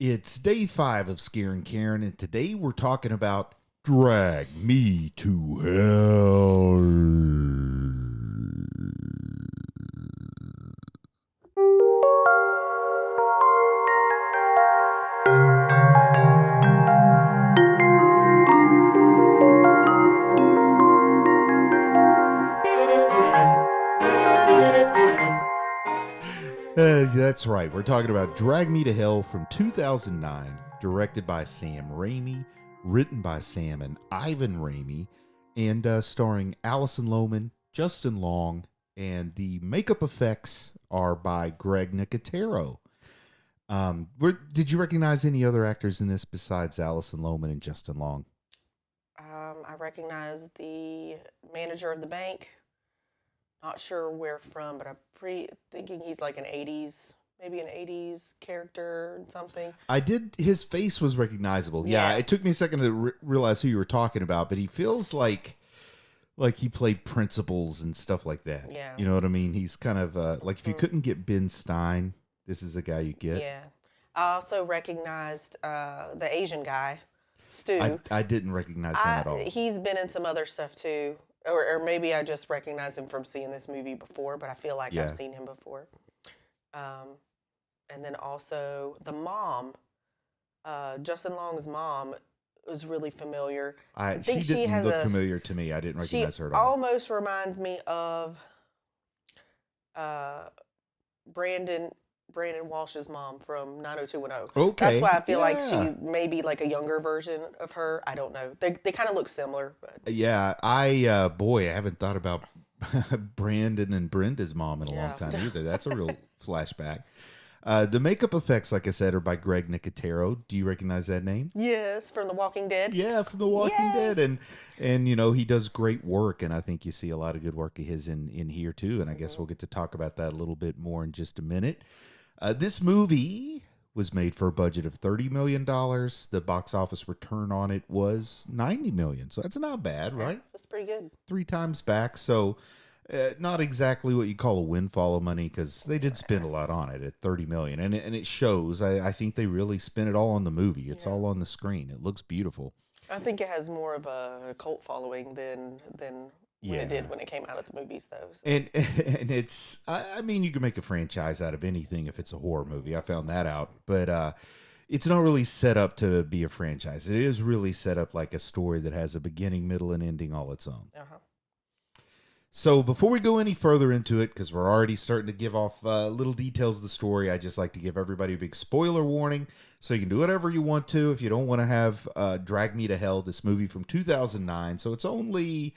It's day 5 of Scarin, Karen, and today we're talking about Drag Me to Hell. That's right. We're talking about Drag Me to Hell from 2009, directed by Sam Raimi, written by Sam and Ivan Raimi, and starring Alison Lohman, Justin Long, and the makeup effects are by Greg Nicotero. Did you recognize any other actors in this besides Alison Lohman and Justin Long? I recognize the manager of the bank. Not sure where from, but I'm pretty thinking he's like maybe an 80s character or something. His face was recognizable. Yeah, it took me a second to realize who you were talking about, but he feels like he played principals and stuff like that. Yeah. You know what I mean? He's kind of like if you couldn't get Ben Stein, this is the guy you get. Yeah. I also recognized the Asian guy, Stu. I didn't recognize him at all. He's been in some other stuff too. Or maybe I just recognize him from seeing this movie before, but I feel like I've seen him before. And then also the mom, Justin Long's mom, was really familiar. I think she didn't look familiar to me. I didn't recognize her at all. She almost reminds me of Brandon Walsh's mom from 90210. Okay. That's why I feel like she may be like a younger version of her. I don't know. They kind of look similar. But. Yeah, I haven't thought about Brandon and Brenda's mom in a long time either. That's a real flashback. The makeup effects, like I said, are by Greg Nicotero. Do you recognize that name? Yes, from The Walking Dead. Yeah, from The Walking Dead. And you know, he does great work, and I think you see a lot of good work of his in here too, and I guess we'll get to talk about that a little bit more in just a minute. This movie was made for a budget of $30 million. The box office return on it was $90 million. So that's not bad, right? That's pretty good. 3 times back. So not exactly what you call a windfall of money, because they did spend a lot on it at $30 million. And it shows. I think they really spent it all on the movie. It's all on the screen. It looks beautiful. I think it has more of a cult following than when it did when it came out at the movies, though. So. And it's, I mean, you can make a franchise out of anything if it's a horror movie. I found that out. But it's not really set up to be a franchise. It is really set up like a story that has a beginning, middle, and ending all its own. Uh-huh. So before we go any further into it, because we're already starting to give off little details of the story, I just like to give everybody a big spoiler warning. So you can do whatever you want to if you don't want to have Drag Me to Hell, this movie from 2009. So it's only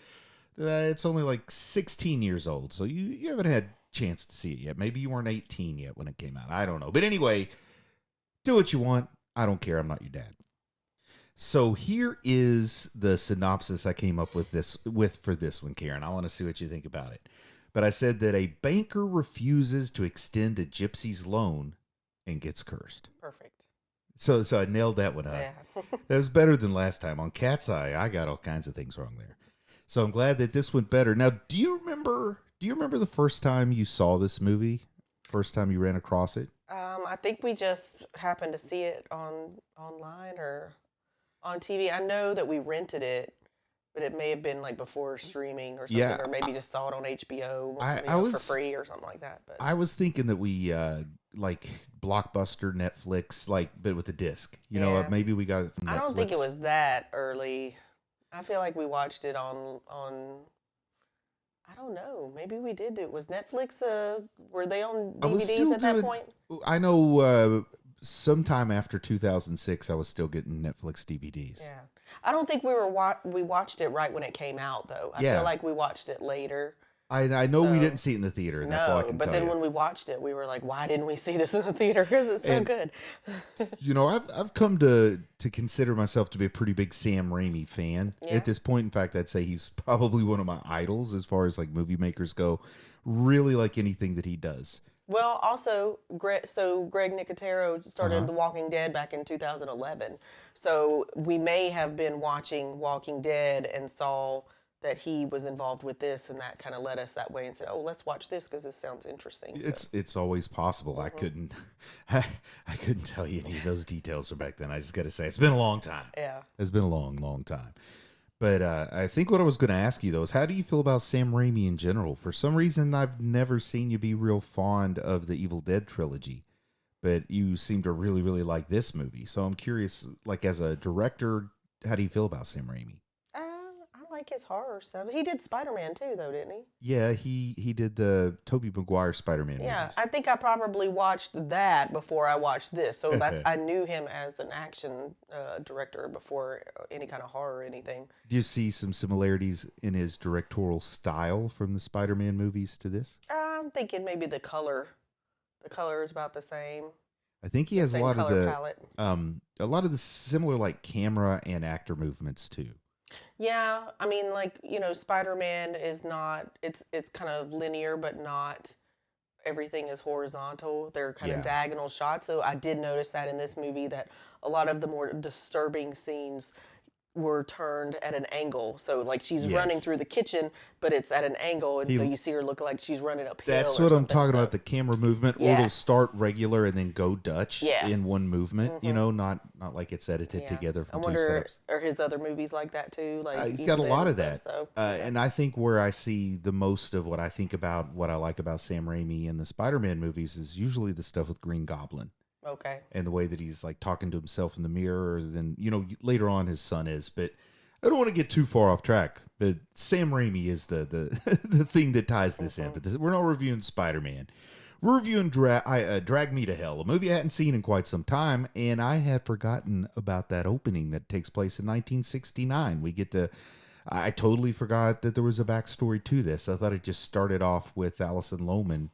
like 16 years old. So you haven't had a chance to see it yet. Maybe you weren't 18 yet when it came out. I don't know. But anyway, do what you want. I don't care. I'm not your dad. So here is the synopsis I came up with for this one, Karen. I want to see what you think about it. But I said that a banker refuses to extend a gypsy's loan and gets cursed. Perfect. So I nailed that one up. Yeah. That was better than last time. On Cat's Eye, I got all kinds of things wrong there. So I'm glad that this went better. Now, do you remember the first time you saw this movie? First time you ran across it? I think we just happened to see it online or on TV. I know that we rented it, but it may have been like before streaming or something, or maybe just saw it on HBO for free or something like that. But I was thinking that we like Blockbuster, Netflix, but with a disc. You know, maybe we got it from Netflix. I don't think it was that early. I feel like we watched it on I don't know. Maybe we did do it. Was Netflix, were they on DVDs at that point? I know sometime after 2006, I was still getting Netflix DVDs. Yeah. I don't think we watched it right when it came out, though. I feel like we watched it later. I know we didn't see it in the theater, and that's all I can tell you. But then when we watched it, we were like, why didn't we see this in the theater? Because it's so good. You know, I've come to consider myself to be a pretty big Sam Raimi fan at this point. In fact, I'd say he's probably one of my idols as far as like movie makers go. Really like anything that he does. Well, also, Greg Nicotero started The Walking Dead back in 2011. So we may have been watching Walking Dead and saw that he was involved with this, and that kind of led us that way and said, "Oh, let's watch this because this sounds interesting." It's always possible. I couldn't I couldn't tell you any of those details from back then. I just got to say it's been a long time. Yeah, it's been a long time. But I think what I was going to ask you though is, how do you feel about Sam Raimi in general? For some reason, I've never seen you be real fond of the Evil Dead trilogy, but you seem to really like this movie. So I'm curious, like as a director, how do you feel about Sam Raimi? I like his horror stuff. He did Spider-Man too, though, didn't he? Yeah, he did the Tobey Maguire Spider-Man movies. I think I probably watched that before I watched this. So I knew him as an action director before any kind of horror or anything. Do you see some similarities in his directorial style from the Spider-Man movies to this? I'm thinking maybe the color. The color is about the same. I think he has a lot of the palette. A lot of the similar like camera and actor movements too. Yeah, I mean, like, Spider-Man is not, it's kind of linear, but not everything is horizontal. They're kind of diagonal shots. So I did notice that in this movie that a lot of the more disturbing scenes were turned at an angle. So like she's running through the kitchen, but it's at an angle, and so you see her look like she's running uphill. That's what I'm talking about, the camera movement, or it'll start regular and then go Dutch in one movement, not like it's edited together from two setups. Are his other movies like that too? Like he's got a lot of that. So, and I think where I see the most of what I think about what I like about Sam Raimi and the Spider-Man movies is usually the stuff with Green Goblin. Okay. And the way that he's like talking to himself in the mirror, then later on his son is. But I don't want to get too far off track. But Sam Raimi is the the thing that ties this in. But we're not reviewing Spider-Man. We're reviewing Drag Me to Hell, a movie I hadn't seen in quite some time, and I had forgotten about that opening that takes place in 1969. I totally forgot that there was a backstory to this. I thought it just started off with Alison Lohman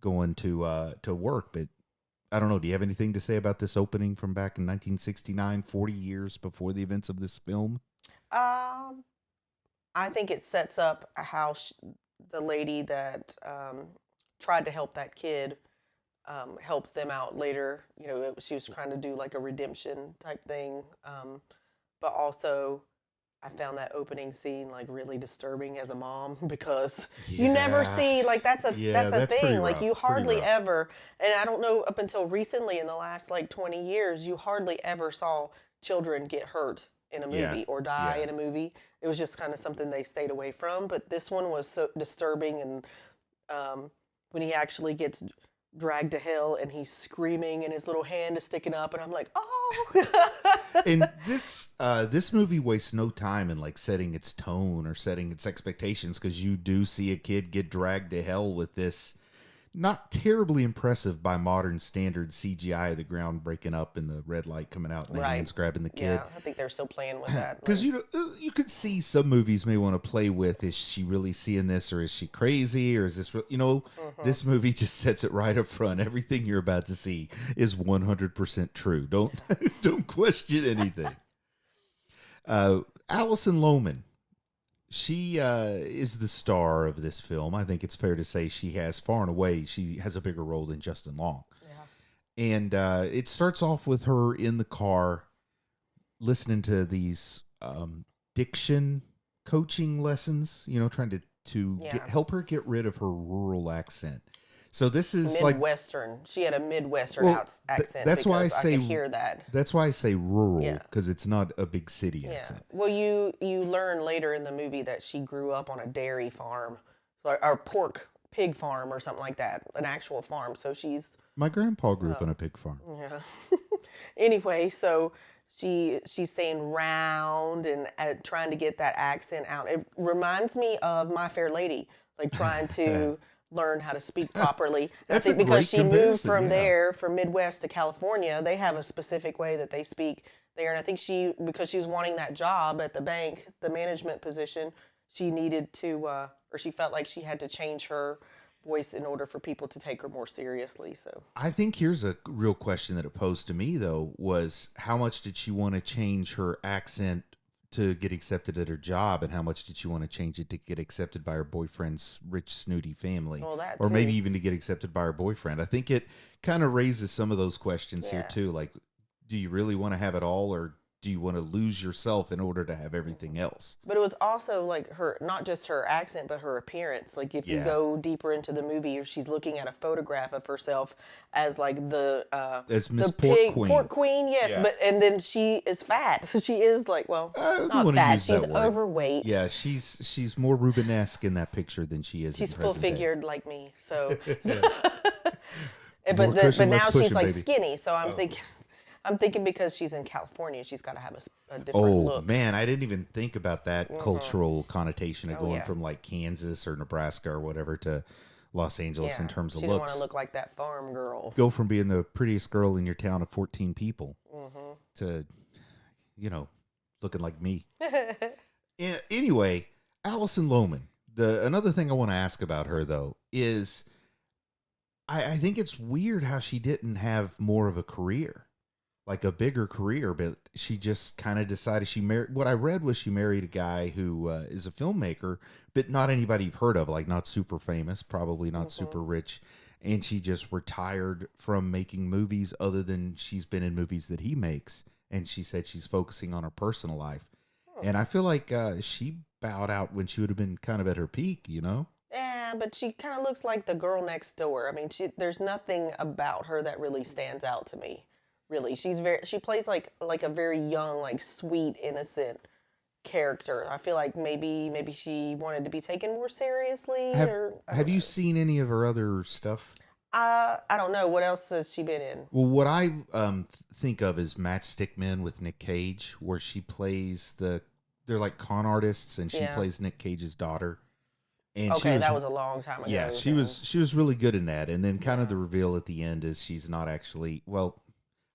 going to work, but I don't know. Do you have anything to say about this opening from back in 1969, 40 years before the events of this film? I think it sets up how the lady that tried to help that kid helps them out later. She was trying to do like a redemption type thing. But also, I found that opening scene like really disturbing as a mom because you never see that's a thing. Like you hardly ever, and I don't know, up until recently in the last like 20 years, you hardly ever saw children get hurt in a movie or die in a movie. It was just kind of something they stayed away from. But this one was so disturbing, and when he actually gets dragged to hell and he's screaming and his little hand is sticking up, and I'm like, oh. And this movie wastes no time in like setting its tone or setting its expectations, because you do see a kid get dragged to hell with this not terribly impressive by modern standards CGI, the ground breaking up and the red light coming out and the hands grabbing the kid. Yeah, I think they're still playing with that. Because you could see some movies may want to play with, is she really seeing this, or is she crazy, or is this this movie just sets it right up front. Everything you're about to see is 100% true. Don't question anything. Alison Lohman, she is the star of this film. I think it's fair to say she has a bigger role than Justin Long. Yeah. And it starts off with her in the car listening to these diction coaching lessons, trying to help her get rid of her rural accent. So this is Midwestern. She had a Midwestern accent. That's why I could hear that. That's why I say rural, because it's not a big city accent. Well, you learn later in the movie that she grew up on a dairy farm, or pig farm or something like that, an actual farm. So my grandpa grew up on a pig farm. Yeah. Anyway, so she's saying round and trying to get that accent out. It reminds me of My Fair Lady, like trying to learn how to speak properly. I think because she moved from Midwest to California, they have a specific way that they speak there. And I think because she was wanting that job at the bank, the management position, she needed to, or she felt like she had to change her voice in order for people to take her more seriously. So I think here's a real question that it posed to me, though, was how much did she want to change her accent to get accepted at her job, and how much did she want to change it to get accepted by her boyfriend's rich, snooty family? Well, that or too. Maybe even to get accepted by her boyfriend. I think it kind of raises some of those questions here too. Like, do you really want to have it all, or do you want to lose yourself in order to have everything else? But it was also like her, not just her accent, but her appearance. Like if you go deeper into the movie, she's looking at a photograph of herself as like as Miss the Pork Queen, yes. Yeah. But and then she is fat, so she is like, well, not fat. She's overweight. Yeah, she's more Rubenesque in that picture than she is. She's in full figured like me, so. But now she's like skinny, so I'm thinking. I'm thinking because she's in California, she's got to have a different look. Oh, man, I didn't even think about that cultural connotation of going from like Kansas or Nebraska or whatever to Los Angeles in terms of looks. She didn't want to look like that farm girl. Go from being the prettiest girl in your town of 14 people to, looking like me. Anyway, Alison Lohman. Another thing I want to ask about her, though, is I think it's weird how she didn't have more of a career. Like a bigger career, but she just kind of decided she married. What I read was she married a guy who is a filmmaker, but not anybody you've heard of, like not super famous, probably not super rich. And she just retired from making movies other than she's been in movies that he makes. And she said she's focusing on her personal life. And I feel like she bowed out when she would have been kind of at her peak, Yeah, but she kind of looks like the girl next door. I mean, there's nothing about her that really stands out to me. Really, she plays like a very young, like sweet, innocent character. I feel like maybe she wanted to be taken more seriously. Have you seen any of her other stuff? I don't know. What else has she been in? Well, what I think of is Matchstick Men with Nick Cage, where she plays they're like con artists, and she plays Nick Cage's daughter. And that was a long time ago. Yeah, she was really good in that. And then kind of the reveal at the end is she's not actually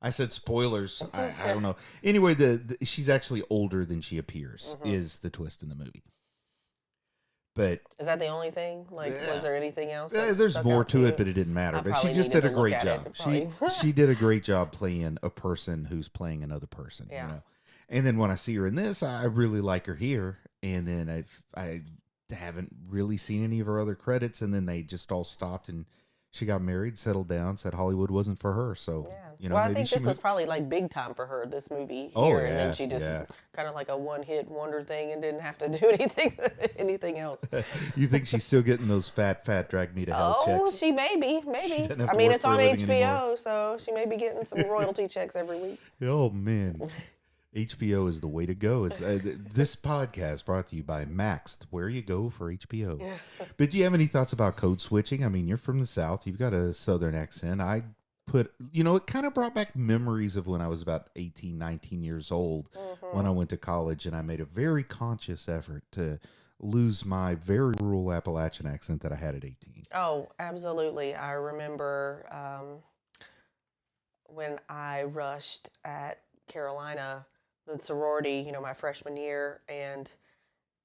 I said spoilers. I don't know. Anyway, she's actually older than she appears is the twist in the movie. But is that the only thing? Like, was there anything else? There's more to it, but it didn't matter. But she just did a great job. She did a great job playing a person who's playing another person. Yeah. And then when I see her in this, I really like her here. And then I haven't really seen any of her other credits. And then they just all stopped and she got married, settled down, said Hollywood wasn't for her. So, well, I think this was probably like big time for her, this movie here. And then she just kind of like a one-hit wonder thing and didn't have to do anything else. You think she's still getting those fat drag me to hell checks? Oh, she may be. I mean, it's on HBO, so she may be getting some royalty checks every week. Oh, man. HBO is the way to go. This podcast brought to you by Max, where you go for HBO. Yeah. But do you have any thoughts about code switching? I mean, you're from the South. You've got a Southern accent. It kind of brought back memories of when I was about 18, 19 years old when I went to college, and I made a very conscious effort to lose my very rural Appalachian accent that I had at 18. Oh, absolutely. I remember when I rushed at Carolina, the sorority, my freshman year, and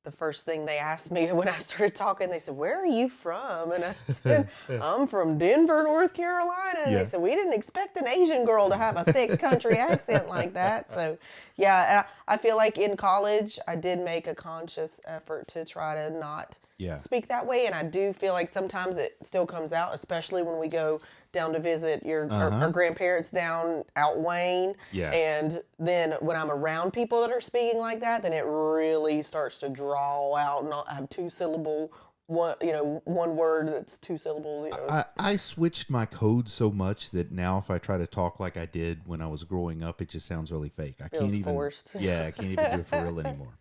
the first thing they asked me when I started talking, they said, "Where are you from?" And I said, "I'm from Denver, North Carolina." And they said, "We didn't expect an Asian girl to have a thick country accent like that." So, yeah, I feel like in college, I did make a conscious effort to try to not speak that way. And I do feel like sometimes it still comes out, especially when we go down to visit our grandparents out Wayne. Yeah. And then when I'm around people that are speaking like that, then it really starts to draw out and I have two-syllable, one word that's two syllables. I switched my code so much that now if I try to talk like I did when I was growing up, it just sounds really fake. I can't even forced. Yeah, I can't even do it for real anymore.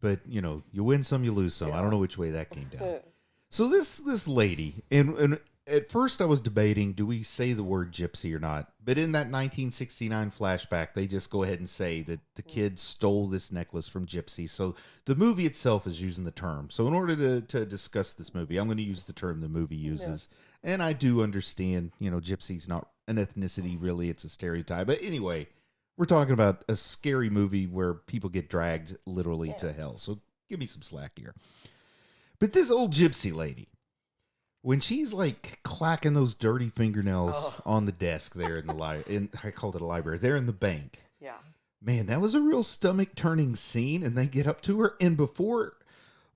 But, you win some, you lose some. I don't know which way that came down. So this lady, and at first I was debating, do we say the word gypsy or not? But in that 1969 flashback, they just go ahead and say that the kid stole this necklace from gypsy. So the movie itself is using the term. So in order to discuss this movie, I'm going to use the term the movie uses. Yeah. And I do understand, gypsy's not an ethnicity really, it's a stereotype. But anyway, we're talking about a scary movie where people get dragged literally to hell. So give me some slack here. But this old gypsy lady, when she's like clacking those dirty fingernails on the desk there in the I called it a library, there in the bank. Yeah. Man, that was a real stomach turning scene. And they get up to her. And before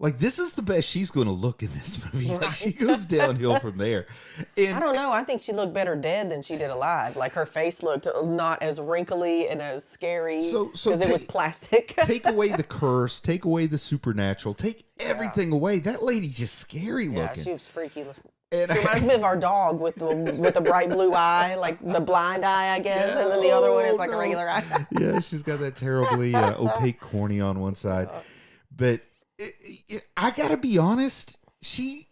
Like, this is the best she's going to look in this movie. Right. Like, she goes downhill from there. And I don't know. I think she looked better dead than she did alive. Like, her face looked not as wrinkly and as scary because it was plastic. Take away the curse. Take away the supernatural. Take everything away. That lady's just scary looking. Yeah, she was freaky looking. She reminds me of our dog with the bright blue eye, like the blind eye, I guess, and then the other one is like a regular eye. Yeah, she's got that terribly opaque cornea on one side. But I gotta be honest, she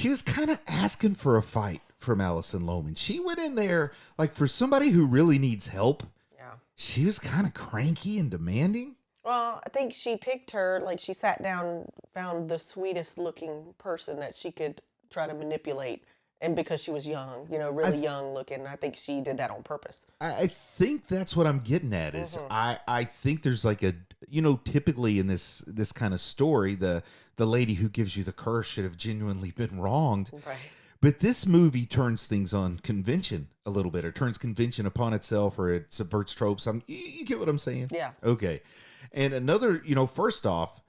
was kind of asking for a fight from Alison Lohman. She went in there like for somebody who really needs help. Yeah, she was kind of cranky and demanding. Well, I think she picked her, like she sat down, found the sweetest looking person that she could try to manipulate, and because she was young, really young looking, I think she did that on purpose. I think that's what I'm getting at is I think there's like a, typically in this kind of story, the lady who gives you the curse should have genuinely been wronged. Right. But this movie turns things on convention a little bit, or turns convention upon itself, or it subverts tropes. You get what I'm saying? Yeah. Okay. And another, first off,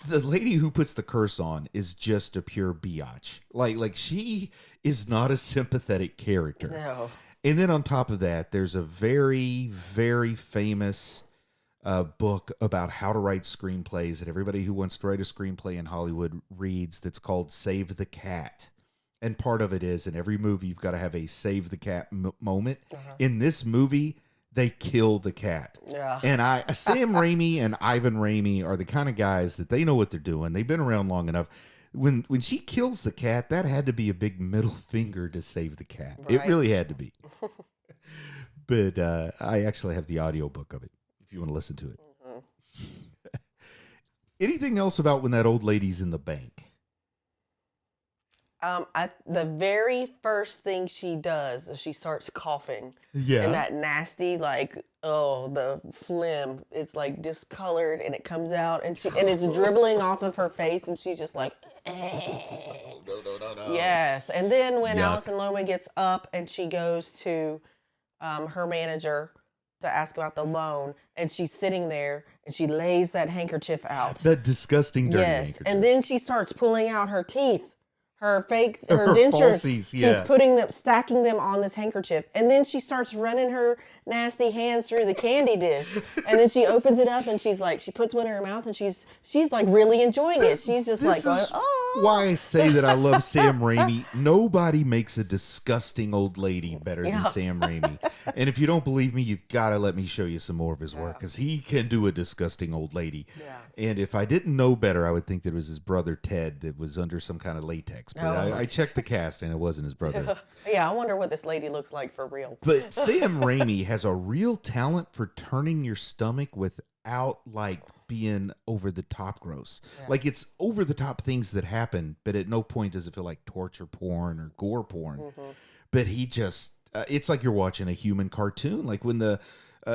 the lady who puts the curse on is just a pure biatch. Like she is not a sympathetic character. No. And then on top of that, there's a very, very famous book about how to write screenplays that everybody who wants to write a screenplay in Hollywood reads, that's called Save the Cat. And part of it is, in every movie, you've got to have a save the cat moment. In this movie, they kill the cat. Yeah. And Sam Raimi and Ivan Raimi are the kind of guys that they know what they're doing. They've been around long enough. When she kills the cat, that had to be a big middle finger to save the cat. Right. It really had to be. But I actually have the audiobook of it, if you want to listen to it. Anything else about when that old lady's in the bank? The very first thing she does is she starts coughing. Yeah. And that nasty, the phlegm, it's like discolored and it comes out and it's dribbling off of her face and she's just like, oh, no. Yes. And then when Alison Lohman gets up and she goes to her manager to ask about the loan, and she's sitting there and she lays that handkerchief out. That disgusting dirty handkerchief. And then she starts pulling out her teeth. Her dentures, falsies, yeah. She's stacking them on this handkerchief. And then she starts running her nasty hands through the candy dish. And then she opens it up and she puts one in her mouth and she's like really enjoying it. She's just like going, oh. Why I say that I love Sam Raimi. Nobody makes a disgusting old lady better than Sam Raimi. And if you don't believe me, you've got to let me show you some more of his work, because he can do a disgusting old lady. Yeah. And if I didn't know better, I would think that it was his brother Ted that was under some kind of latex. But I checked the cast and it wasn't his brother. Yeah, I wonder what this lady looks like for real. But Sam Raimi has a real talent for turning your stomach without being over the top gross. Yeah. Like, it's over the top things that happen, but at no point does it feel like torture porn or gore porn. But he just, it's like you're watching a human cartoon. Like when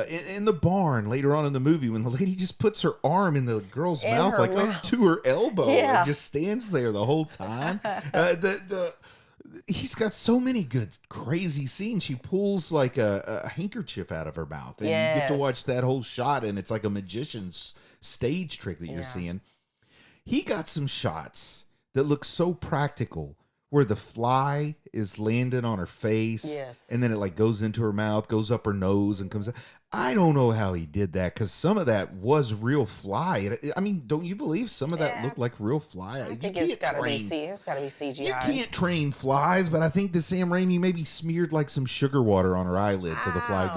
in the barn later on in the movie, when the lady just puts her arm in the girl's mouth, up to her elbow, and just stands there the whole time. He's got so many good, crazy scenes. She pulls like a handkerchief out of her mouth, and you get to watch that whole shot, and it's like a magician's stage trick that you're seeing. He got some shots that look so practical, where the fly is landing on her face, and then it goes into her mouth, goes up her nose, and comes out. I don't know how he did that, because some of that was real fly. I mean, don't you believe some of that looked like real fly? I think it's got to be CGI. You can't train flies, but I think that Sam Raimi maybe smeared some sugar water on her eyelid so the fly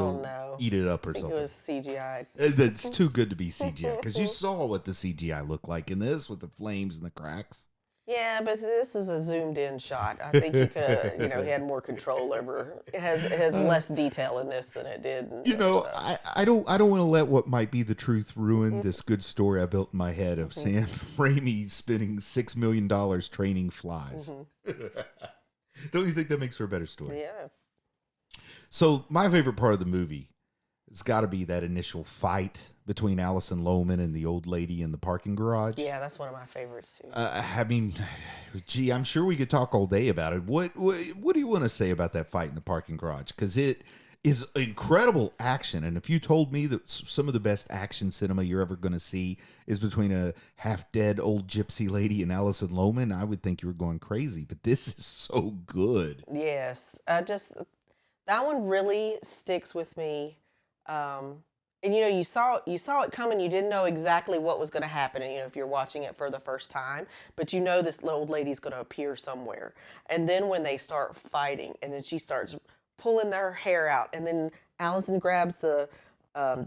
eat it up or something. It was CGI. It's too good to be CGI, because you saw what the CGI looked like in this with the flames and the cracks. Yeah, but this is a zoomed-in shot. I think he could have, he had more control over. It has less detail in this than it did. I don't want to let what might be the truth ruin this good story I built in my head of Sam Raimi spending $6 million training flies. Don't you think that makes for a better story? Yeah. So my favorite part of the movie has got to be that initial fight between Alison Lohman and the old lady in the parking garage. Yeah, that's one of my favorites too. I mean, I'm sure we could talk all day about it. What do you want to say about that fight in the parking garage? Because it is incredible action. And if you told me that some of the best action cinema you're ever going to see is between a half-dead old gypsy lady and Alison Lohman, I would think you were going crazy. But this is so good. Yes. That one really sticks with me. And you saw it coming. You didn't know exactly what was going to happen. And if you're watching it for the first time, but this old lady's going to appear somewhere. And then when they start fighting, and then she starts pulling their hair out, and then Allison grabs the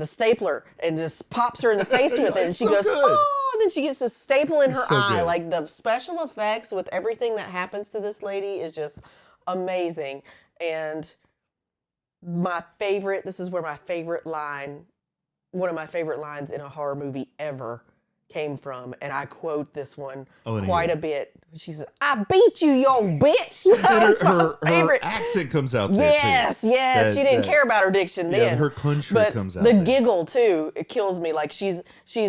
stapler and just pops her in the face with it, and she goes, "Oh!" And then she gets a staple in her eye. Good. Like the special effects with everything that happens to this lady is just amazing. And this is where my favorite line. One of my favorite lines in a horror movie ever came from, and I quote this one quite a bit. She says, "I beat you, yo bitch." Her accent comes out there too. Yes. She didn't care about her diction then. Her country comes out. The giggle too, it kills me. Like she's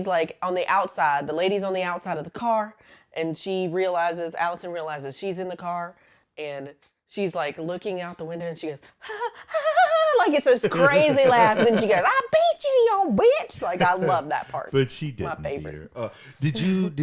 like on the outside. The lady's on the outside of the car, and Allison realizes she's in the car, and she's like looking out the window, and she goes, "Ha, ha, ha," like it's this crazy laugh. And then she goes, "I beat you, yo bitch." Like I love that part. But she didn't. My favorite. Did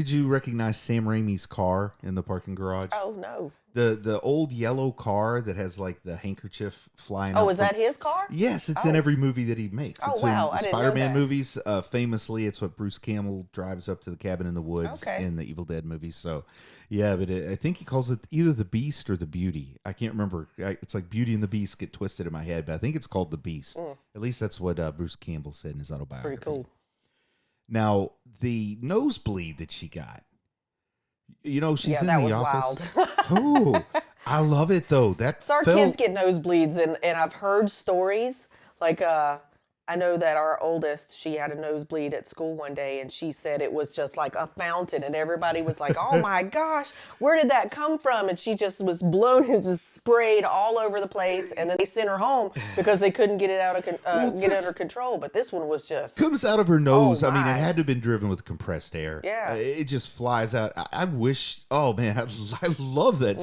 you recognize Sam Raimi's car in the parking garage? Oh no. The old yellow car that has like the handkerchief flying out. Oh, is that his car? Yes, it's in every movie that he makes. It's wow. in the Spider-Man movies. Famously, it's what Bruce Campbell drives up to the cabin in the woods in the Evil Dead movies. So, yeah, but I think he calls it either the Beast or the Beauty. I can't remember. It's like Beauty and the Beast get twisted in my head, but I think it's called the Beast. At least that's what Bruce Campbell said in his autobiography. Pretty cool. Now, the nosebleed that she got. She's in the office. Wild. Oh, I love it though. Our kids get nosebleeds, and I've heard stories like I know that our oldest, she had a nosebleed at school one day, and she said it was just like a fountain, and everybody was like, "Oh my gosh, where did that come from?" And she just was blown and just sprayed all over the place, and then they sent her home because they couldn't get it under control. But this one was just comes out of her nose. I mean, it had to have been driven with compressed air. Yeah, it just flies out. I wish. Oh man, I love that.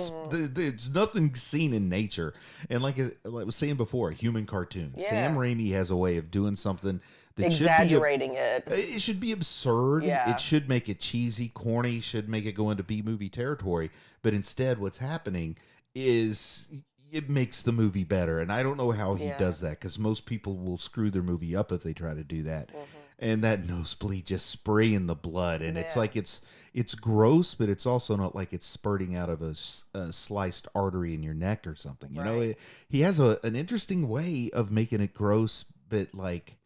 It's nothing seen in nature, and like I was saying before, a human cartoon. Yeah. Sam Raimi has a way of doing something that exaggerating it should be absurd. Yeah. It should make it cheesy, corny, should make it go into B-movie territory. But instead, what's happening is it makes the movie better. And I don't know how he does that, because most people will screw their movie up if they try to do that. And that nosebleed just spraying the blood, and it's like it's gross, but it's also not like it's spurting out of a sliced artery in your neck or something. You know, he has an interesting way of making it gross, but like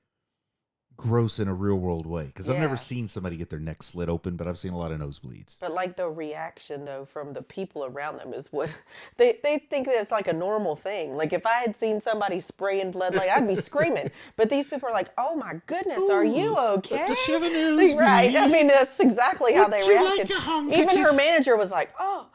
gross in a real world way, because I've never seen somebody get their neck slit open, but I've seen a lot of nosebleeds. But like the reaction though from the people around them is what they think that it's like a normal thing. Like if I had seen somebody spraying blood, like I'd be screaming. But these people are like, "Oh my goodness, are you okay?" Does she have a nosebleed? Right. I mean, that's exactly how they reacted. Like even her manager was like, "Oh,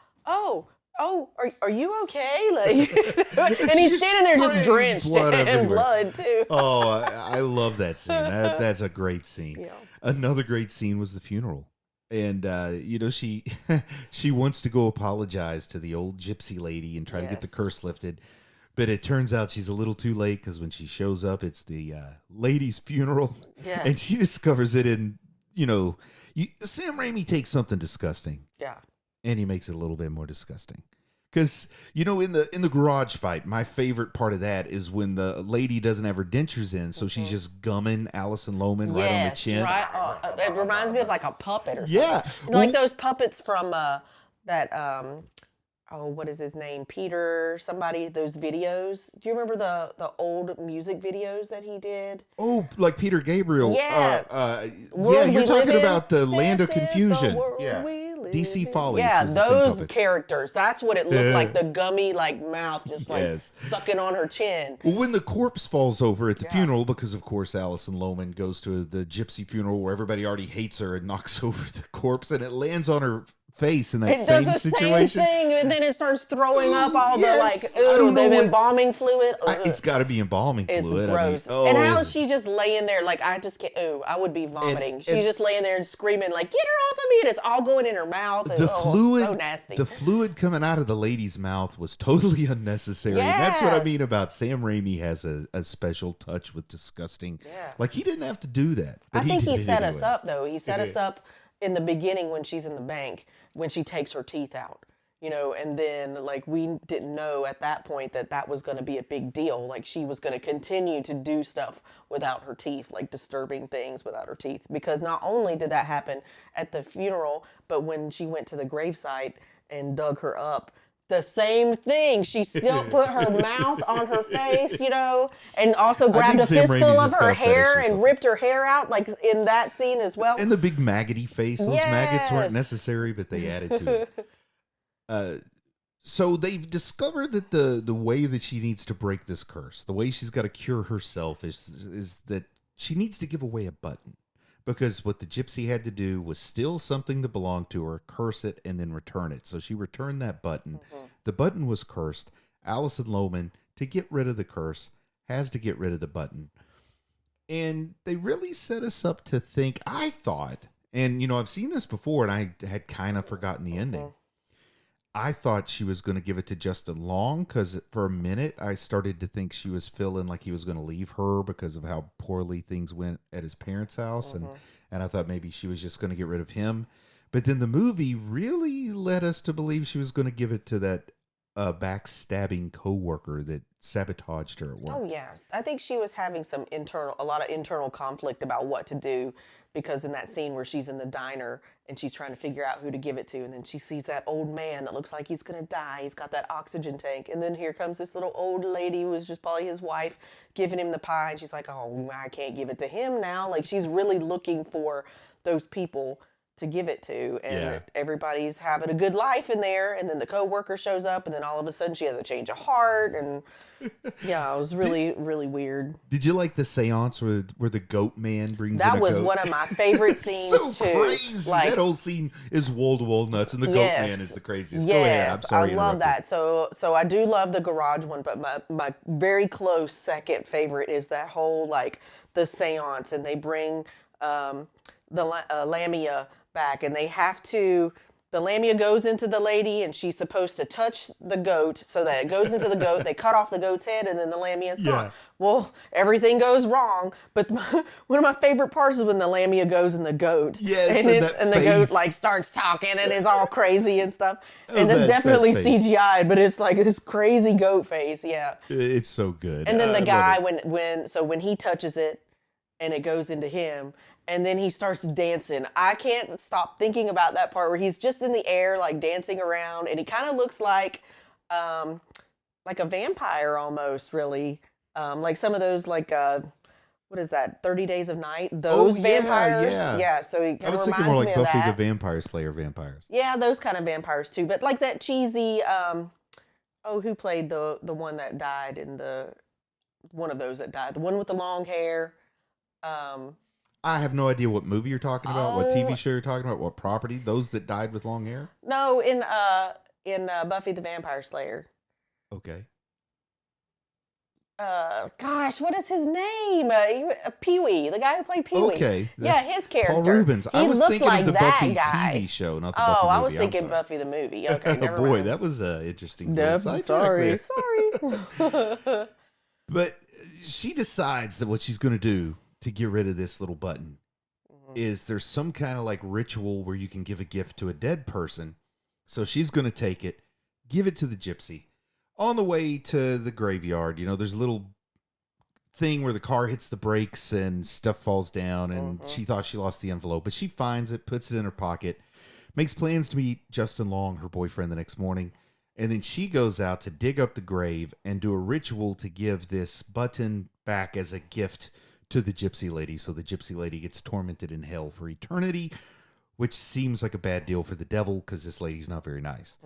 are you okay?" Like, and he's standing there just drenched in blood too. Oh, I love that scene. That's a great scene. Yeah. Another great scene was the funeral, and she wants to go apologize to the old gypsy lady and try to get the curse lifted, but it turns out she's a little too late, because when she shows up, it's the lady's funeral, and she discovers it in Sam Raimi takes something disgusting. Yeah. And he makes it a little bit more disgusting. Because, in the garage fight, my favorite part of that is when the lady doesn't have her dentures in, so she's just gumming Allison Lohman right on the chin. Right. It reminds me of like a puppet or something. Yeah. Like those puppets from that, what is his name? Peter, somebody, those videos. Do you remember the old music videos that he did? Oh, like Peter Gabriel. Yeah. You're talking about the Land of Confusion. DC Follies. Yeah, those characters. That's what it looked like. The gummy mouth just sucking on her chin. Well, when the corpse falls over at the funeral, because of course Allison Lohman goes to the gypsy funeral where everybody already hates her and knocks over the corpse, and it lands on her face in that it same does the situation. same thing, and then it starts throwing up all yes. the embalming fluid. It's got to be embalming It's fluid. gross. And how is she just laying there? Like, I just can't. Ooh, I would be vomiting. She's just laying there and screaming, like, get her off of me. And it's all going in her mouth. And, fluid, it's so nasty. The fluid coming out of the lady's mouth was totally unnecessary. Yes. And that's what I mean about Sam Raimi has a special touch with disgusting. Yeah. Like, he didn't have to do that. I think he set us up, though. He set us up in the beginning when she's in the bank, when she takes her teeth out. And then, like, we didn't know at that point that was going to be a big deal. Like, she was going to continue to do stuff without her teeth, like disturbing things without her teeth. Because not only did that happen at the funeral, but when she went to the gravesite and dug her up, the same thing. She still put her mouth on her face, and also grabbed a fistful of her hair and ripped her hair out, like in that scene as well. And the big maggoty face. Those maggots weren't necessary, but they added to it. So they've discovered that the way that she needs to break this curse, the way she's got to cure herself is that she needs to give away a button. Because what the gypsy had to do was steal something that belonged to her, curse it, and then return it. So she returned that button. Mm-hmm. The button was cursed. Alison Lohman, to get rid of the curse, has to get rid of the button. And they really set us up to think, I thought, and I've seen this before, and I had kind of forgotten the ending. I thought she was going to give it to Justin Long, because for a minute I started to think she was feeling like he was going to leave her because of how poorly things went at his parents' house. And I thought maybe she was just going to get rid of him. But then the movie really led us to believe she was going to give it to that backstabbing coworker that sabotaged her at work. Oh, yeah. I think she was having a lot of internal conflict about what to do, because in that scene where she's in the diner and she's trying to figure out who to give it to, and then she sees that old man that looks like he's going to die. He's got that oxygen tank. And then here comes this little old lady who was just probably his wife giving him the pie. And she's like, oh, I can't give it to him now. Like, she's really looking for those people to give it to, and everybody's having a good life in there, and then the coworker shows up, and then all of a sudden she has a change of heart, and it was really weird. Did you like the seance where the goat man brings that in a was goat? one of my favorite scenes so too. Crazy. Like, that whole scene is wall to wall nuts, and the goat man is the craziest. Go ahead. I'm sorry. I love that. So I do love the garage one, but my very close second favorite is that whole, like, the seance, and they bring the Lamia back, and the Lamia goes into the lady, and she's supposed to touch the goat so that it goes into the goat. They cut off the goat's head, and then the Lamia's gone. Well, everything goes wrong, but one of my favorite parts is when the Lamia goes in the goat. Yes, and the goat, like, starts talking and is all crazy and stuff. And it's definitely CGI, but it's like this crazy goat face. Yeah, it's so good. And then the guy, when he touches it and it goes into him, and then he starts dancing. I can't stop thinking about that part where he's just in the air, like, dancing around, and he kind of looks like a vampire almost, really. Like some of those, like, what is that, 30 Days of Night? Those vampires? Yeah, so he kind of reminds me of that. I was thinking more like Buffy the Vampire Slayer vampires. Yeah, those kind of vampires too. But like that cheesy, who played the one that died in one of those that died? The one with the long hair. I have no idea what movie you're talking about, what TV show you're talking about, what property. Those that died with long hair? No, in Buffy the Vampire Slayer. Okay. Gosh, what is his name? Pee-wee, the guy who played Pee-wee. Okay. His character. Paul Rubens. I was thinking like of the Buffy guy. TV show, not the Buffy movie. I was thinking Buffy the movie. Okay, never boy, mind. That was interesting. Sorry. But she decides that what she's going to do to get rid of this little button is there's some kind of, like, ritual where you can give a gift to a dead person. So she's going to take it, give it to the gypsy. On the way to the graveyard, there's a little thing where the car hits the brakes and stuff falls down, and she thought she lost the envelope, but she finds it, puts it in her pocket, makes plans to meet Justin Long, her boyfriend, the next morning. And then she goes out to dig up the grave and do a ritual to give this button back as a gift to the gypsy lady. So the gypsy lady gets tormented in hell for eternity, which seems like a bad deal for the devil because this lady's not very nice.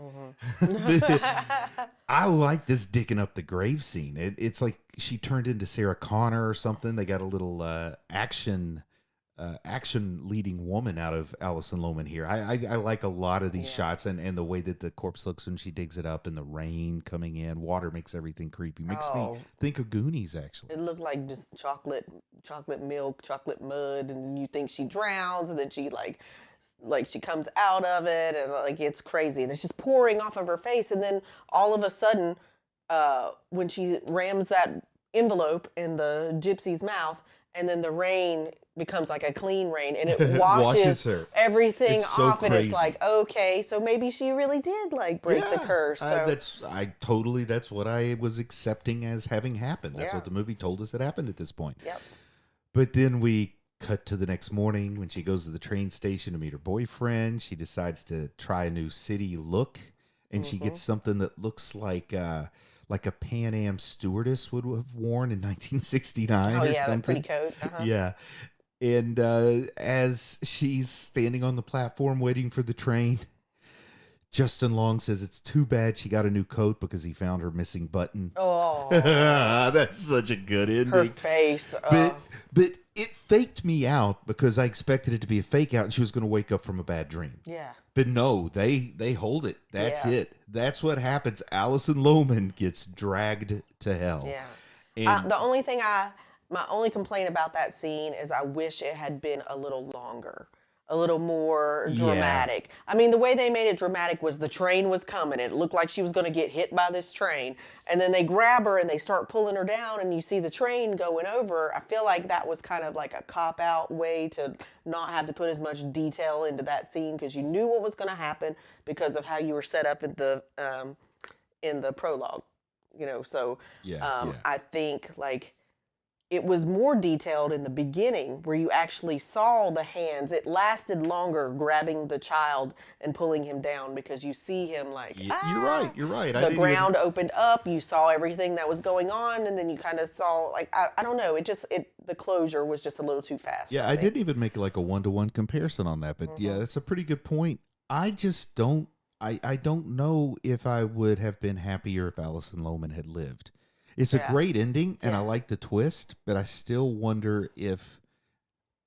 I like this digging up the grave scene. It's like she turned into Sarah Connor or something. They got a little action action leading woman out of Alison Lohman here. I like a lot of these shots and the way that the corpse looks when she digs it up and the rain coming in. Water makes everything creepy. Makes me think of Goonies, actually. It looked like just chocolate milk, chocolate mud, and you think she drowns, and then she like she comes out of it, and like it's crazy, and it's just pouring off of her face, and then all of a sudden, when she rams that envelope in the gypsy's mouth, and then the rain becomes like a clean rain, and it washes her. Everything so off, crazy. and it's like, okay, so maybe she really did like break the curse. So. That's what I was accepting as having happened. That's what the movie told us that happened at this point. Yep. But then we cut to the next morning when she goes to the train station to meet her boyfriend. She decides to try a new city look, and she gets something that looks like a Pan Am stewardess would have worn in 1969 or something. The pretty coat. Uh-huh. Yeah. And as she's standing on the platform waiting for the train, Justin Long says it's too bad she got a new coat because he found her missing button. Oh. That's such a good ending. Her face. But it faked me out because I expected it to be a fake out and she was going to wake up from a bad dream. Yeah. But no, they hold it. That's it. That's what happens. Alison Lohman gets dragged to hell. Yeah. And My only complaint about that scene is I wish it had been a little longer, a little more dramatic. I mean, the way they made it dramatic was the train was coming. It looked like she was going to get hit by this train. And then they grab her and they start pulling her down and you see the train going over. I feel like that was kind of like a cop-out way to not have to put as much detail into that scene because you knew what was going to happen because of how you were set up in the prologue. So I think like it was more detailed in the beginning where you actually saw the hands. It lasted longer grabbing the child and pulling him down because you see him like, You're right. The ground opened up. You saw everything that was going on. And then you kind of saw like, I don't know. The closure was just a little too fast. Yeah, I didn't even make like a 1-to-1 comparison on that. But yeah, that's a pretty good point. I just don't, I don't know if I would have been happier if Alison Lohman had lived. It's a great ending, and I like the twist, but I still wonder if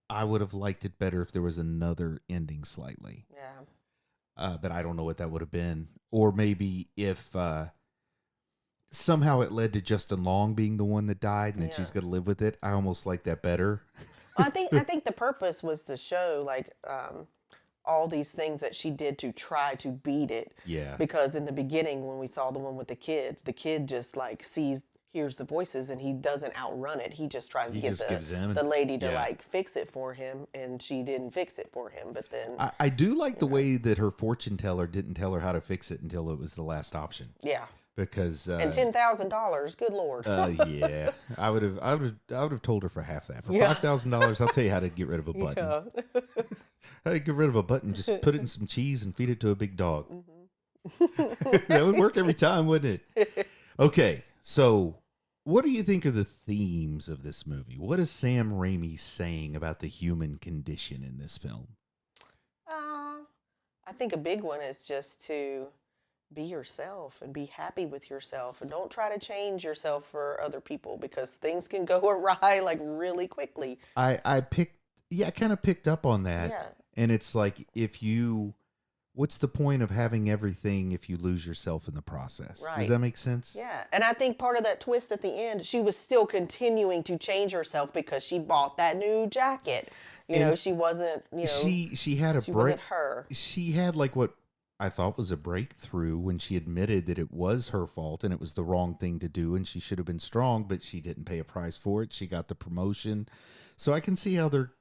I would have liked it better if there was another ending slightly. Yeah. But I don't know what that would have been. Or maybe if somehow it led to Justin Long being the one that died, and then she's going to live with it. I almost like that better. Well, I think the purpose was to show, like, all these things that she did to try to beat it. Yeah. Because in the beginning, when we saw the one with the kid just like hears the voices and he doesn't outrun it. He just tries to get the lady to like fix it for him, and she didn't fix it for him. But then I do like the way that her fortune teller didn't tell her how to fix it until it was the last option. Yeah. Because and $10,000, good Lord. Yeah, I would have told her for half that. For $5,000, I'll tell you how to get rid of a button. Yeah. How to get rid of a button? Just put it in some cheese and feed it to a big dog. That would work every time, wouldn't it? Okay, so what do you think are the themes of this movie? What is Sam Raimi saying about the human condition in this film? I think a big one is just to be yourself and be happy with yourself, and don't try to change yourself for other people because things can go awry like really quickly. I kind of picked up on that. Yeah. And it's like, what's the point of having everything if you lose yourself in the process? Right. Does that make sense? Yeah. And I think part of that twist at the end, she was still continuing to change herself because she bought that new jacket. She wasn't, she had a break. Wasn't her. She had like what I thought was a breakthrough when she admitted that it was her fault and it was the wrong thing to do and she should have been strong, but she didn't pay a price for it. She got the promotion. So I can see how they're,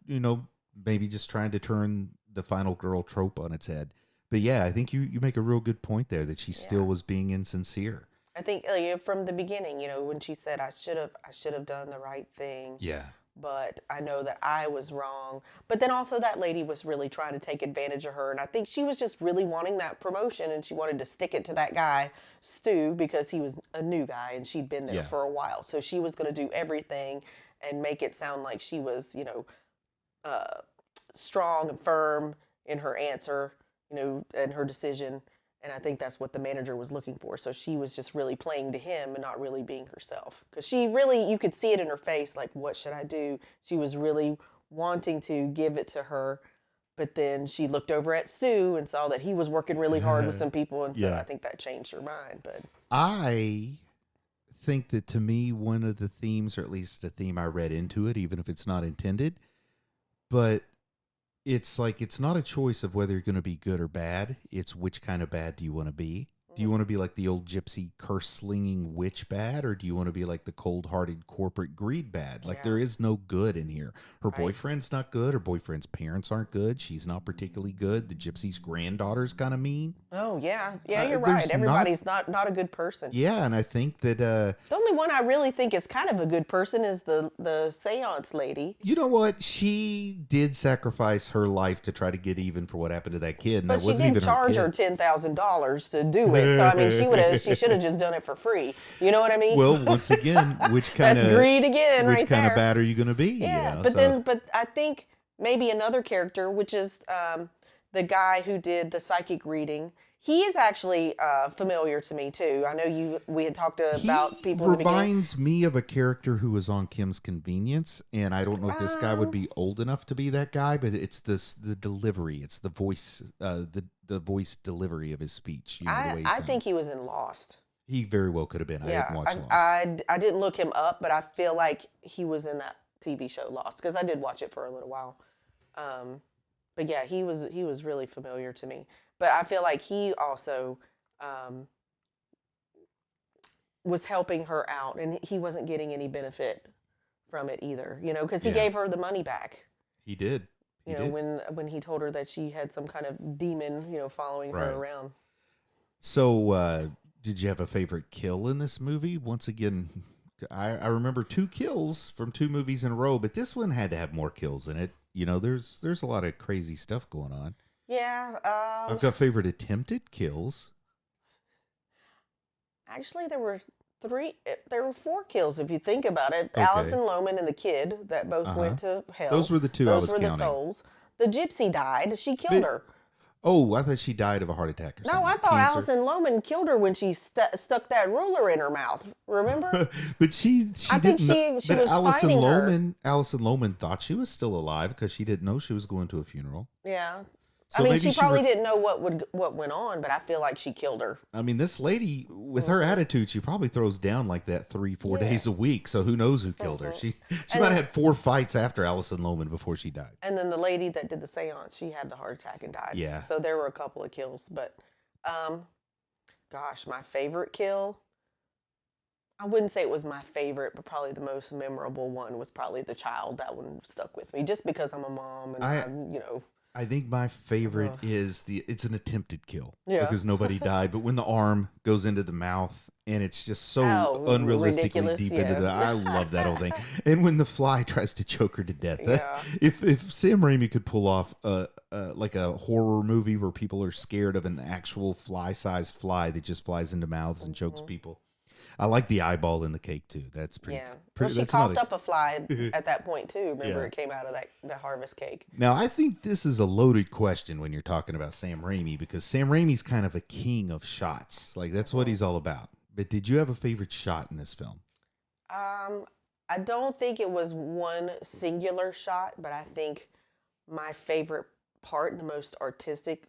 maybe just trying to turn the final girl trope on its head. But yeah, I think you make a real good point there that she still was being insincere. I think from the beginning, when she said I should have done the right thing. Yeah. But I know that I was wrong. But then also that lady was really trying to take advantage of her. And I think she was just really wanting that promotion, and she wanted to stick it to that guy, Stu, because he was a new guy and she'd been there for a while. So she was going to do everything and make it sound like she was, strong and firm in her answer, and her decision. And I think that's what the manager was looking for. So she was just really playing to him and not really being herself. Because she really, you could see it in her face, like, what should I do? She was really wanting to give it to her, but then she looked over at Stu and saw that he was working really hard with some people, and so I think that changed her mind. But I think that to me, one of the themes, or at least a theme I read into it, even if it's not intended, but it's like it's not a choice of whether you're going to be good or bad. It's which kind of bad do you want to be? Do you want to be like the old gypsy curse-slinging witch bad, or do you want to be like the cold-hearted corporate greed bad? Like, there is no good in here. Her boyfriend's not good. Her boyfriend's parents aren't good. She's not particularly good. The gypsy's granddaughter's kind of mean. Oh, yeah. Yeah, you're right. Everybody's not a good person. Yeah, and I think that... the only one I really think is kind of a good person is the seance lady. You know what? She did sacrifice her life to try to get even for what happened to that kid. And but that wasn't even charge her $10,000 to do it. So I mean, she should have just done it for free. You know what I mean? Well, once again, which kind of that's greed again, which kind of bad are you going to be? Yeah, you know? but I think maybe another character, which is the guy who did the psychic reading. He is actually familiar to me too. I know we had talked about people. He reminds me of a character who was on Kim's Convenience, and I don't know if this guy would be old enough to be that guy, but it's the delivery, it's the voice, the voice delivery of his speech. You know, the way he I think he was in Lost. He very well could have been. Yeah, I didn't watch Lost. I didn't look him up, but I feel like he was in that TV show Lost because I did watch it for a little while. But yeah, he was really familiar to me. But I feel like he also was helping her out, and he wasn't getting any benefit from it either. You know, because he gave her the money back. He did. You know, when he told her that she had some kind of demon, you know, following her around. So, did you have a favorite kill in this movie? Once again, I remember 2 kills from 2 movies in a row, but this one had to have more kills in it. You know, there's a lot of crazy stuff going on. Yeah. I've got favorite attempted kills. Actually, there were 4 kills if you think about it. Okay. Allison Lohman and the kid that both went to hell. Those were the 2 I was counting. Those were the souls. The gypsy died. She killed her. Oh, I thought she died of a heart attack or something. No, I thought Cancer. Allison Lohman killed her when she stuck that ruler in her mouth. Remember? But she I think she was fighting her. Allison Lohman thought she was still alive because she didn't know she was going to a funeral. Yeah. So I mean, she probably didn't know what went on, but I feel like she killed her. I mean, this lady, with her attitude, she probably throws down like that 3-4 days a week. So who knows who killed her? She might have had 4 fights after Allison Lohman before she died. And then the lady that did the seance, she had the heart attack and died. Yeah. So there were a couple of kills, but gosh, my favorite kill. I wouldn't say it was my favorite, but probably the most memorable one was probably the child. That one stuck with me, just because I'm a mom and I'm, you know. I think my favorite is it's an attempted kill because nobody died. But when the arm goes into the mouth and it's just so unrealistically deep into the, I love that whole thing. And when the fly tries to choke her to death, if Sam Raimi could pull off like a horror movie where people are scared of an actual fly-sized fly that just flies into mouths and chokes people. I like the eyeball in the cake too. That's pretty. Yeah. Well, she coughed up a fly at that point too. Remember, it came out of the harvest cake. Now, I think this is a loaded question when you're talking about Sam Raimi because Sam Raimi's kind of a king of shots. Like that's what he's all about. But did you have a favorite shot in this film? I don't think it was one singular shot, but I think my favorite part, the most artistic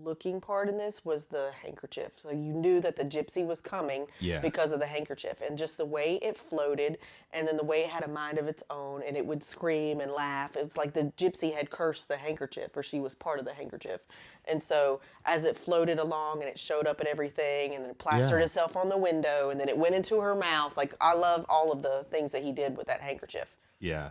looking part in this was the handkerchief. So you knew that the gypsy was coming because of the handkerchief and just the way it floated and then the way it had a mind of its own and it would scream and laugh. It was like the gypsy had cursed the handkerchief or she was part of the handkerchief. And so as it floated along and it showed up at everything and then it plastered itself on the window and then it went into her mouth. Like I love all of the things that he did with that handkerchief. Yeah.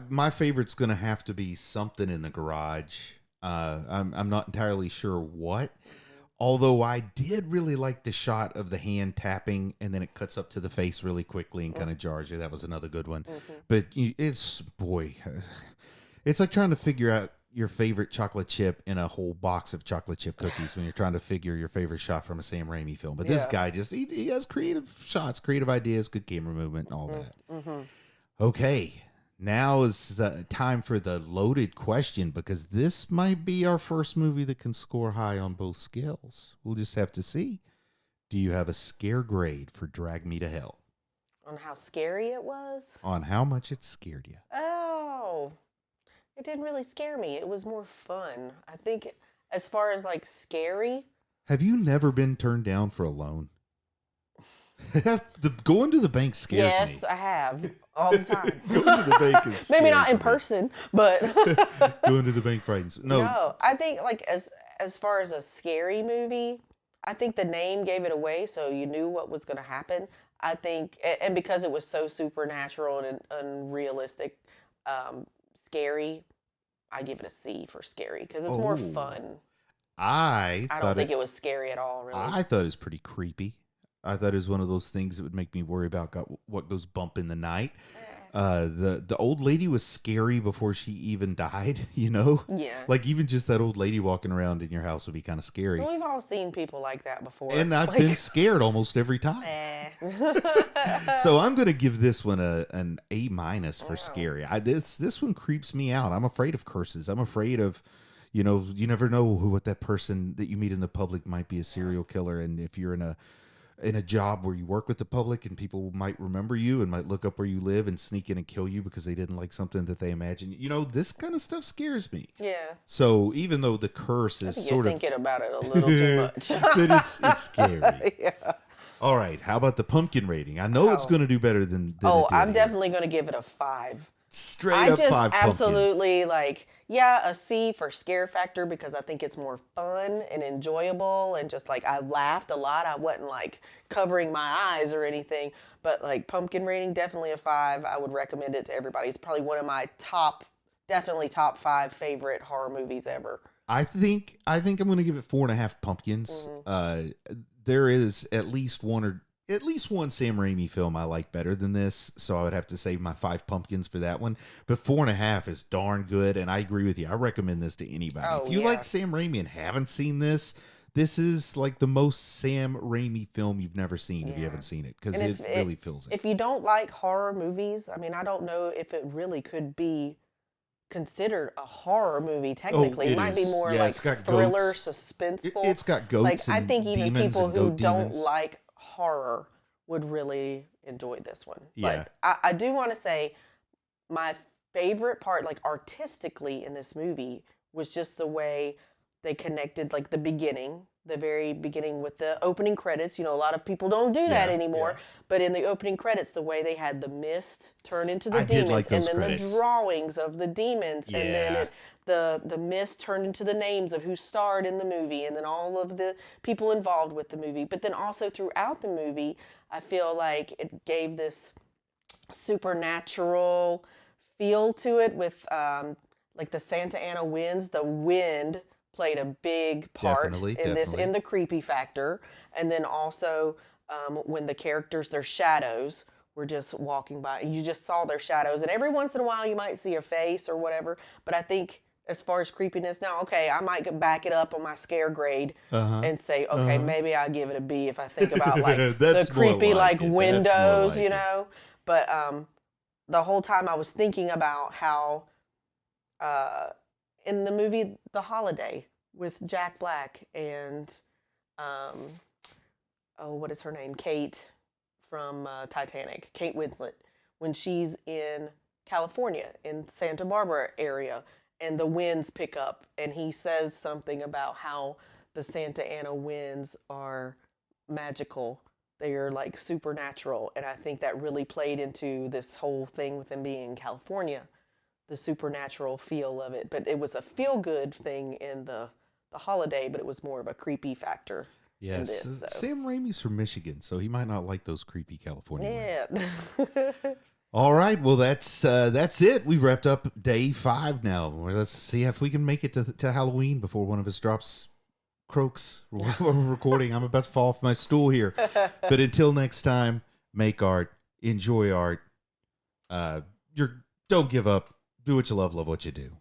My favorite's going to have to be something in the garage. I'm not entirely sure what, although I did really like the shot of the hand tapping and then it cuts up to the face really quickly and kind of jars you. That was another good one. But it's like trying to figure out your favorite chocolate chip in a whole box of chocolate chip cookies when you're trying to figure your favorite shot from a Sam Raimi film. But this guy just, he has creative shots, creative ideas, good camera movement and all that. Okay. Now is the time for the loaded question because this might be our first movie that can score high on both scales. We'll just have to see. Do you have a scare grade for Drag Me to Hell? On how scary it was? On how much it scared you. Oh, It didn't really scare me. It was more fun. I think as far as like scary. Have you never been turned down for a loan? Going to the bank scares me. Yes, I have all the time. Going to the bank is scary maybe not in for me. person, but Going to the bank frightens. no. I think like as far as a scary movie, I think the name gave it away, so you knew what was going to happen. I think, and because it was so supernatural and unrealistic, scary, I give it a C for scary because it's more fun. I don't think it was scary at all. Really, I thought it was pretty creepy. I thought it was one of those things that would make me worry about what goes bump in the night. The old lady was scary before she even died, you know? Yeah. Like even just that old lady walking around in your house would be kind of scary. Well, we've all seen people like that before. And I've been scared almost every time. So I'm going to give this one an A- for scary. This one creeps me out. I'm afraid of curses. I'm afraid of, you know, you never know what that person that you meet in the public might be a serial killer. And if you're in a job where you work with the public and people might remember you and might look up where you live and sneak in and kill you because they didn't like something that they imagined. You know, this kind of stuff scares me. Yeah. So even though the curse is sort of thinking about it a little too much. But it's scary. Yeah. All right. How about the pumpkin rating? I know it's going to do better than I'm definitely going to give it a 5. Straight up 5 pumpkins. Absolutely a C for scare factor because I think it's more fun and enjoyable and just like I laughed a lot. I wasn't like covering my eyes or anything, but like pumpkin rating, definitely a 5. I would recommend it to everybody. It's probably one of my top 5 favorite horror movies ever. I think I'm going to give it 4.5 pumpkins. There is at least one Sam Raimi film I like better than this, so I would have to save my 5 pumpkins for that one. But 4.5 is darn good, and I agree with you. I recommend this to anybody. If you like Sam Raimi and haven't seen this is like the most Sam Raimi film you've never seen if you haven't seen it, because it really feels it. If you don't like horror movies, I mean, I don't know if it really could be considered a horror movie technically. It might be more like thriller, suspenseful. It's got goats and I think even people who don't demons. like horror would really enjoy this one. Yeah. But I do want to say my favorite part, like artistically in this movie, was just the way they connected, like the very beginning with the opening credits. You know, a lot of people don't do that anymore. Yeah. But in the opening credits, the way they had the mist turn into the demons, and then the drawings of the demons, and then the mist turned into the names of who starred in the movie, and then all of the people involved with the movie. But then also throughout the movie, I feel like it gave this supernatural feel to it with like the Santa Ana winds. The wind played a big part in the creepy factor. And then also when the characters, their shadows, were just walking by, and you just saw their shadows, and every once in a while you might see a face or whatever. But I think as far as creepiness now, I might back it up on my scare grade and say, maybe I'll give it a B if I think about like the creepy like windows, you know. But the whole time I was thinking about how in the movie The Holiday with Jack Black and what is her name? Kate from Titanic, Kate Winslet, when she's in California, in Santa Barbara area, and the winds pick up, and he says something about how the Santa Ana winds are magical. They are like supernatural, and I think that really played into this whole thing with them being in California, the supernatural feel of it. But it was a feel-good thing in the Holiday, but it was more of a creepy factor. Yes, this, so. Sam Raimi's from Michigan, so he might not like those creepy California winds. All right, well that's it. We've wrapped up day 5 now. Let's see if we can make it to Halloween before one of us croaks while we're recording. I'm about to fall off my stool here. But until next time, make art, enjoy art. Don't give up. Do what you love what you do.